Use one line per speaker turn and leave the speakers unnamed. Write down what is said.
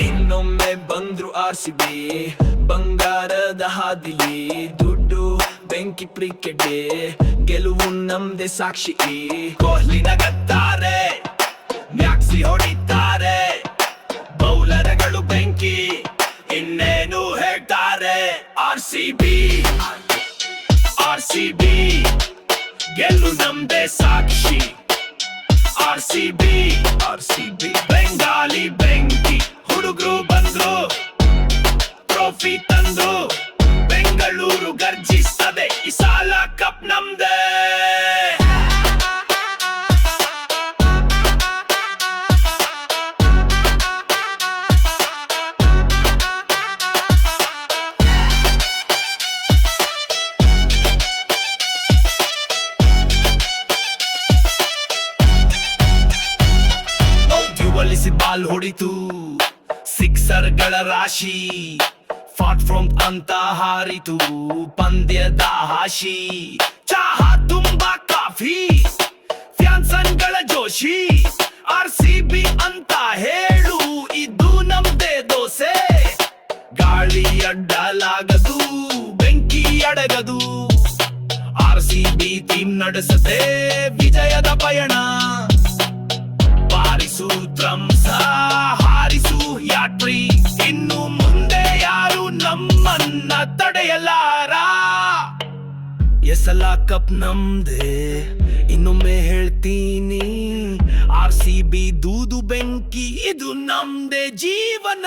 ಇನ್ನೊಮ್ಮೆ ಬಂದ್ರು RCB ಬಂಗಾರದ ಹಾದಿಲಿ ದುಡ್ಡು ಬೆಂಕಿ ಕ್ರಿಕೆಟ್ ಗೆಲುವು ನಮ್ದೆ ಸಾಕ್ಷಿ ಕೊಹ್ಲಿ ನಗತ್ತಾರೆ ಮ್ಯಾಕ್ಸಿ ಹೊಡಿತಾರೆ ಬೌಲರ್ಗಳು ಬೆಂಕಿ ಇನ್ನೇನು ಹೇಳ್ತಾರೆ RCB ಗೆಲ್ಲು ನಮ್ದೆ ಸಾಕ್ಷಿ RCB ಬೆಂಗಾಲಿ ಬೆಂಕಿ ಹುಡುಗರು ಬಂದ್ರು ಟ್ರೋಫಿ ತಂದ್ರು ಬೆಂಗಳೂರು ಗರ್ಜಿಸ್ತದೆ ಈ ಸಾಲ ಕಪ್ ನಮ್ದೆ ಬಾಲ್ ಹೊಡಿತು ಸಿಕ್ಸರ್ಗಳ ರಾಶಿ ಫಾಟ್ ಫ್ರಮ್ ಅಂತ ಹಾರಿತು ಪಂದ್ಯದ ಹಾಶಿ ಚಹಾ ತುಂಬಾ ಕಾಫಿ ಫ್ಯಾನ್ಸನ್ಗಳ ಜೋಶಿ RCB ಅಂತ ಹೇಳು ಇದು ನಮ್ದೇ ದೋಸೆ ಗಾಳಿ ಅಡ್ಡಲಾಗದು ಬೆಂಕಿ ಅಡಗದು RCB ಟೀಮ್ ನಡೆಸದೆ ವಿಜಯದ ಪಯಣ ಬಾರಿಸು ಡ್ರಮ್ಸ ಹಾರಿಸು ಯಾಟ್ರಿ ಇನ್ನು ಮುಂದೆ ಯಾರು ನಮ್ಮನ್ನ ತಡೆಯಲಾರ ಎಸಲ ಕಪ್ ನಮ್ದೆ ಇನ್ನೊಮ್ಮೆ ಹೇಳ್ತೀನಿ RCB ದೂದು ಬೆಂಕಿ ಇದು ನಮ್ದೆ ಜೀವನ